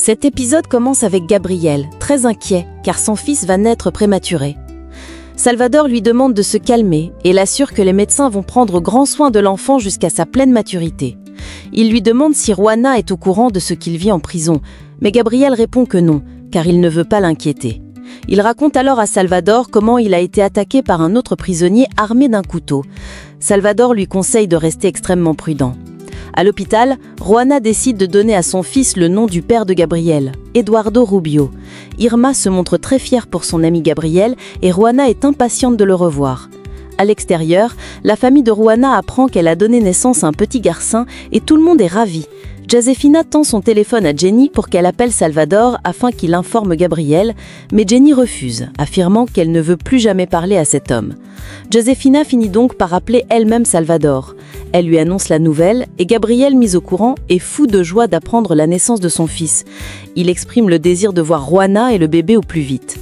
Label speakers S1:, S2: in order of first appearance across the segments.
S1: Cet épisode commence avec Gabriel, très inquiet, car son fils va naître prématuré. Salvador lui demande de se calmer et l'assure que les médecins vont prendre grand soin de l'enfant jusqu'à sa pleine maturité. Il lui demande si Juana est au courant de ce qu'il vit en prison, mais Gabriel répond que non, car il ne veut pas l'inquiéter. Il raconte alors à Salvador comment il a été attaqué par un autre prisonnier armé d'un couteau. Salvador lui conseille de rester extrêmement prudent. À l'hôpital, Juana décide de donner à son fils le nom du père de Gabriel, Eduardo Rubio. Irma se montre très fière pour son ami Gabriel et Juana est impatiente de le revoir. À l'extérieur, la famille de Juana apprend qu'elle a donné naissance à un petit garçon et tout le monde est ravi. Josefina tend son téléphone à Jenny pour qu'elle appelle Salvador afin qu'il informe Gabriel, mais Jenny refuse, affirmant qu'elle ne veut plus jamais parler à cet homme. Josefina finit donc par appeler elle-même Salvador. Elle lui annonce la nouvelle et Gabriel, mis au courant, est fou de joie d'apprendre la naissance de son fils. Il exprime le désir de voir Juana et le bébé au plus vite.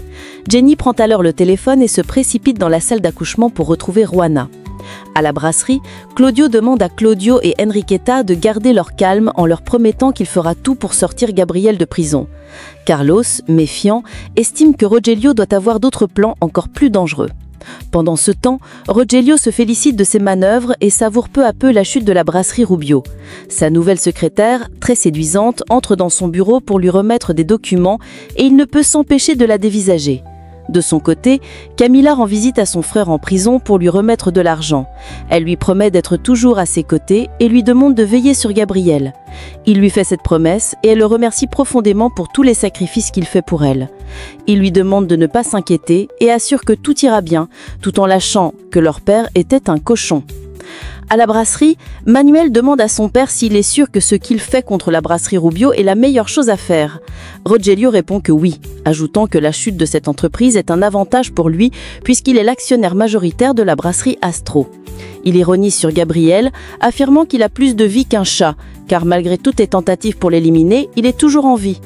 S1: Jenny prend alors le téléphone et se précipite dans la salle d'accouchement pour retrouver Juana. À la brasserie, Claudio demande à Claudio et Enriqueta de garder leur calme en leur promettant qu'il fera tout pour sortir Gabriel de prison. Carlos, méfiant, estime que Rogelio doit avoir d'autres plans encore plus dangereux. Pendant ce temps, Rogelio se félicite de ses manœuvres et savoure peu à peu la chute de la brasserie Rubio. Sa nouvelle secrétaire, très séduisante, entre dans son bureau pour lui remettre des documents et il ne peut s'empêcher de la dévisager. De son côté, Camila rend visite à son frère en prison pour lui remettre de l'argent. Elle lui promet d'être toujours à ses côtés et lui demande de veiller sur Gabriel. Il lui fait cette promesse et elle le remercie profondément pour tous les sacrifices qu'il fait pour elle. Il lui demande de ne pas s'inquiéter et assure que tout ira bien, tout en lâchant que leur père était un cochon. À la brasserie, Manuel demande à son père s'il est sûr que ce qu'il fait contre la brasserie Rubio est la meilleure chose à faire. Rogelio répond que oui, ajoutant que la chute de cette entreprise est un avantage pour lui puisqu'il est l'actionnaire majoritaire de la brasserie Astro. Il ironise sur Gabriel, affirmant qu'il a plus de vie qu'un chat, car malgré toutes les tentatives pour l'éliminer, il est toujours en vie.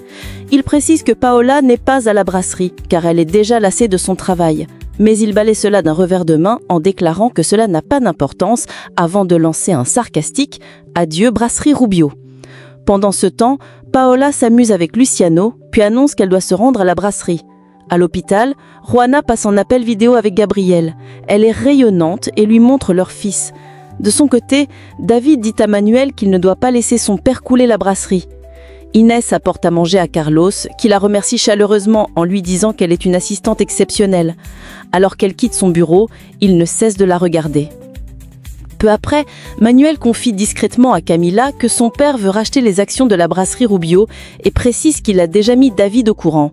S1: Il précise que Paola n'est pas à la brasserie, car elle est déjà lassée de son travail. Mais il balaie cela d'un revers de main en déclarant que cela n'a pas d'importance avant de lancer un sarcastique « Adieu brasserie Rubio ». Pendant ce temps, Paola s'amuse avec Luciano, puis annonce qu'elle doit se rendre à la brasserie. À l'hôpital, Juana passe en appel vidéo avec Gabriel. Elle est rayonnante et lui montre leur fils. De son côté, David dit à Manuel qu'il ne doit pas laisser son père couler la brasserie. Inès apporte à manger à Carlos, qui la remercie chaleureusement en lui disant qu'elle est une assistante exceptionnelle. Alors qu'elle quitte son bureau, il ne cesse de la regarder. Peu après, Manuel confie discrètement à Camila que son père veut racheter les actions de la brasserie Rubio et précise qu'il a déjà mis David au courant.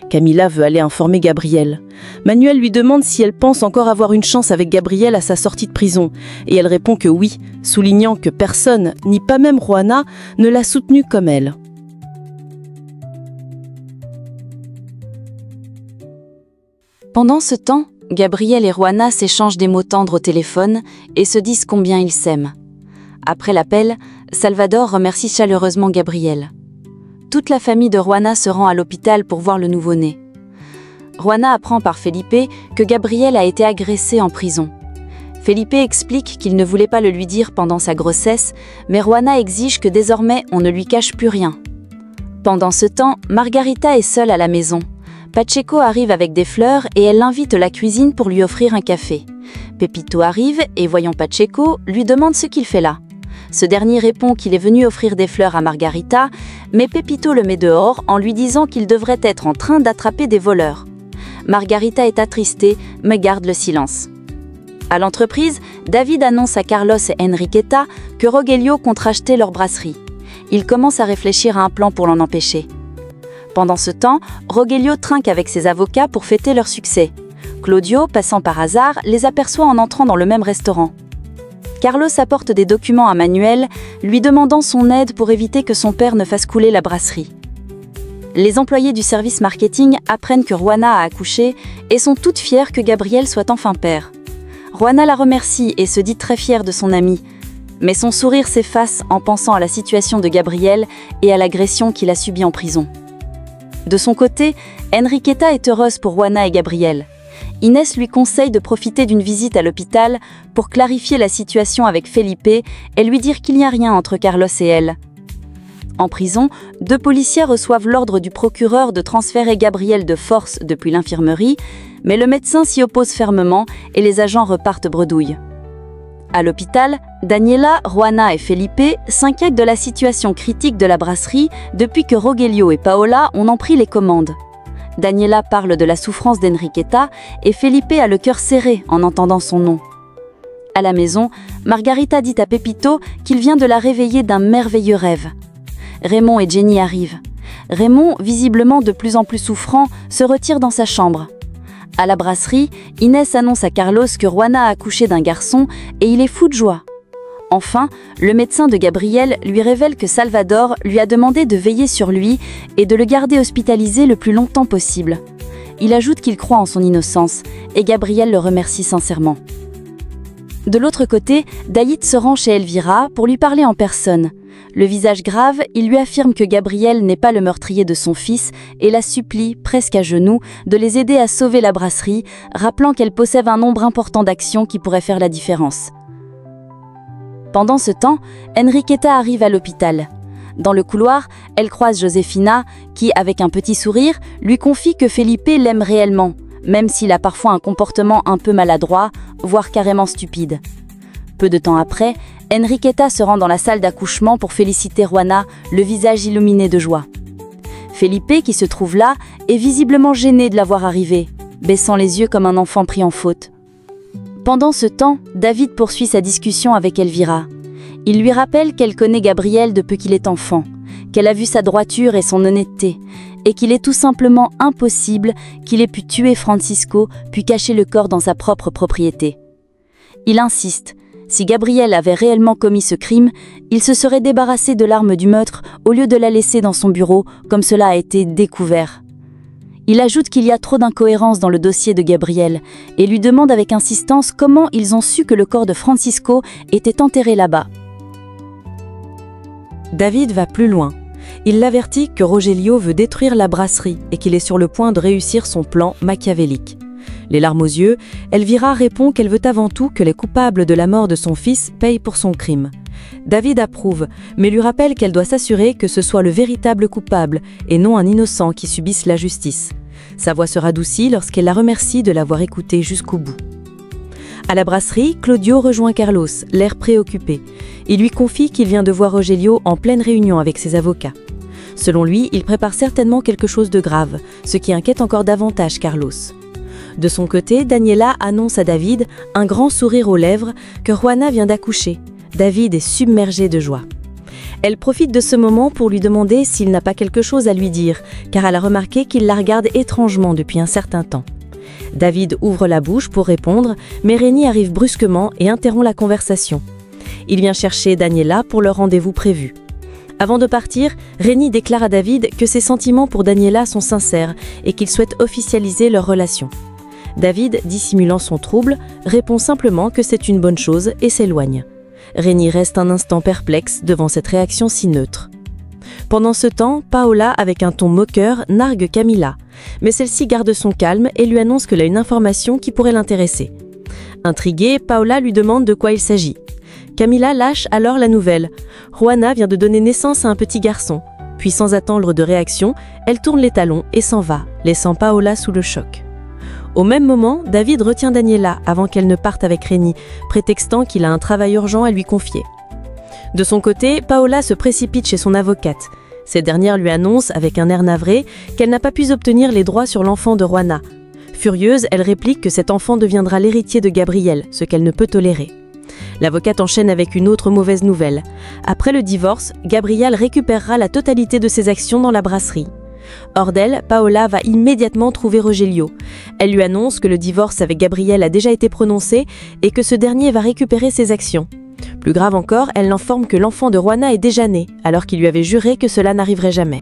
S1: Camila veut aller informer Gabriel. Manuel lui demande si elle pense encore avoir une chance avec Gabriel à sa sortie de prison, et elle répond que oui, soulignant que personne, ni pas même Juana, ne l'a soutenue comme elle. Pendant ce temps, Gabriel et Juana s'échangent des mots tendres au téléphone et se disent combien ils s'aiment. Après l'appel, Salvador remercie chaleureusement Gabriel. Toute la famille de Juana se rend à l'hôpital pour voir le nouveau-né. Juana apprend par Felipe que Gabriel a été agressé en prison. Felipe explique qu'il ne voulait pas le lui dire pendant sa grossesse, mais Juana exige que désormais on ne lui cache plus rien. Pendant ce temps, Margarita est seule à la maison. Pacheco arrive avec des fleurs et elle l'invite à la cuisine pour lui offrir un café. Pepito arrive et voyant Pacheco, lui demande ce qu'il fait là. Ce dernier répond qu'il est venu offrir des fleurs à Margarita, mais Pepito le met dehors en lui disant qu'il devrait être en train d'attraper des voleurs. Margarita est attristée, mais garde le silence. À l'entreprise, David annonce à Carlos et Enriqueta que Rogelio compte racheter leur brasserie. Il commence à réfléchir à un plan pour l'en empêcher. Pendant ce temps, Rogelio trinque avec ses avocats pour fêter leur succès. Claudio, passant par hasard, les aperçoit en entrant dans le même restaurant. Carlos apporte des documents à Manuel, lui demandant son aide pour éviter que son père ne fasse couler la brasserie. Les employés du service marketing apprennent que Juana a accouché et sont toutes fières que Gabriel soit enfin père. Juana la remercie et se dit très fière de son ami, mais son sourire s'efface en pensant à la situation de Gabriel et à l'agression qu'il a subie en prison. De son côté, Enriqueta est heureuse pour Juana et Gabriel. Inès lui conseille de profiter d'une visite à l'hôpital pour clarifier la situation avec Felipe et lui dire qu'il n'y a rien entre Carlos et elle.
S2: En prison, 2 policiers reçoivent l'ordre du procureur de transférer Gabriel de force depuis l'infirmerie, mais le médecin s'y oppose fermement et les agents repartent bredouille. À l'hôpital, Daniela, Juana et Felipe s'inquiètent de la situation critique de la brasserie depuis que Rogelio et Paola en ont pris les commandes. Daniela parle de la souffrance d'Enriqueta et Felipe a le cœur serré en entendant son nom. À la maison, Margarita dit à Pepito qu'il vient de la réveiller d'un merveilleux rêve. Raymond et Jenny arrivent. Raymond, visiblement de plus en plus souffrant, se retire dans sa chambre. À la brasserie, Inès annonce à Carlos que Juana a accouché d'un garçon et il est fou de joie. Enfin, le médecin de Gabriel lui révèle que Salvador lui a demandé de veiller sur lui et de le garder hospitalisé le plus longtemps possible. Il ajoute qu'il croit en son innocence et Gabriel le remercie sincèrement. De l'autre côté, Daït se rend chez Elvira pour lui parler en personne. Le visage grave, il lui affirme que Gabriel n'est pas le meurtrier de son fils et la supplie, presque à genoux, de les aider à sauver la brasserie, rappelant qu'elle possède un nombre important d'actions qui pourraient faire la différence. Pendant ce temps, Enriqueta arrive à l'hôpital. Dans le couloir, elle croise Josefina qui, avec un petit sourire, lui confie que Felipe l'aime réellement, même s'il a parfois un comportement un peu maladroit, voire carrément stupide. Peu de temps après, Enriqueta se rend dans la salle d'accouchement pour féliciter Juana, le visage illuminé de joie. Felipe, qui se trouve là, est visiblement gêné de la voir arriver, baissant les yeux comme un enfant pris en faute. Pendant ce temps, David poursuit sa discussion avec Elvira. Il lui rappelle qu'elle connaît Gabriel depuis qu'il est enfant, qu'elle a vu sa droiture et son honnêteté, et qu'il est tout simplement impossible qu'il ait pu tuer Francisco puis cacher le corps dans sa propre propriété. Il insiste. Si Gabriel avait réellement commis ce crime, il se serait débarrassé de l'arme du meurtre au lieu de la laisser dans son bureau, comme cela a été découvert. Il ajoute qu'il y a trop d'incohérences dans le dossier de Gabriel et lui demande avec insistance comment ils ont su que le corps de Francisco était enterré là-bas.
S1: David va plus loin. Il l'avertit que Rogelio veut détruire la brasserie et qu'il est sur le point de réussir son plan machiavélique. Les larmes aux yeux, Elvira répond qu'elle veut avant tout que les coupables de la mort de son fils payent pour son crime. David approuve, mais lui rappelle qu'elle doit s'assurer que ce soit le véritable coupable et non un innocent qui subisse la justice. Sa voix se radoucit lorsqu'elle la remercie de l'avoir écouté jusqu'au bout. À la brasserie, Claudio rejoint Carlos, l'air préoccupé. Il lui confie qu'il vient de voir Rogelio en pleine réunion avec ses avocats. Selon lui, il prépare certainement quelque chose de grave, ce qui inquiète encore davantage Carlos. De son côté, Daniela annonce à David, un grand sourire aux lèvres, que Juana vient d'accoucher. David est submergé de joie. Elle profite de ce moment pour lui demander s'il n'a pas quelque chose à lui dire, car elle a remarqué qu'il la regarde étrangement depuis un certain temps. David ouvre la bouche pour répondre, mais Rénie arrive brusquement et interrompt la conversation. Il vient chercher Daniela pour leur rendez-vous prévu. Avant de partir, Rénie déclare à David que ses sentiments pour Daniela sont sincères et qu'il souhaite officialiser leur relation. David, dissimulant son trouble, répond simplement que c'est une bonne chose et s'éloigne. Rénie reste un instant perplexe devant cette réaction si neutre. Pendant ce temps, Paola, avec un ton moqueur, nargue Camila. Mais celle-ci garde son calme et lui annonce qu'elle a une information qui pourrait l'intéresser. Intriguée, Paola lui demande de quoi il s'agit. Camila lâche alors la nouvelle. Juana vient de donner naissance à un petit garçon. Puis sans attendre de réaction, elle tourne les talons et s'en va, laissant Paola sous le choc. Au même moment, David retient Daniela avant qu'elle ne parte avec Rénie, prétextant qu'il a un travail urgent à lui confier. De son côté, Paola se précipite chez son avocate. Cette dernière lui annonce, avec un air navré, qu'elle n'a pas pu obtenir les droits sur l'enfant de Juana. Furieuse, elle réplique que cet enfant deviendra l'héritier de Gabriel, ce qu'elle ne peut tolérer. L'avocate enchaîne avec une autre mauvaise nouvelle. Après le divorce, Gabriel récupérera la totalité de ses actions dans la brasserie. Hors d'elle, Paola va immédiatement trouver Rogelio. Elle lui annonce que le divorce avec Gabriel a déjà été prononcé et que ce dernier va récupérer ses actions. Plus grave encore, elle l'informe que l'enfant de Juana est déjà né, alors qu'il lui avait juré que cela n'arriverait jamais.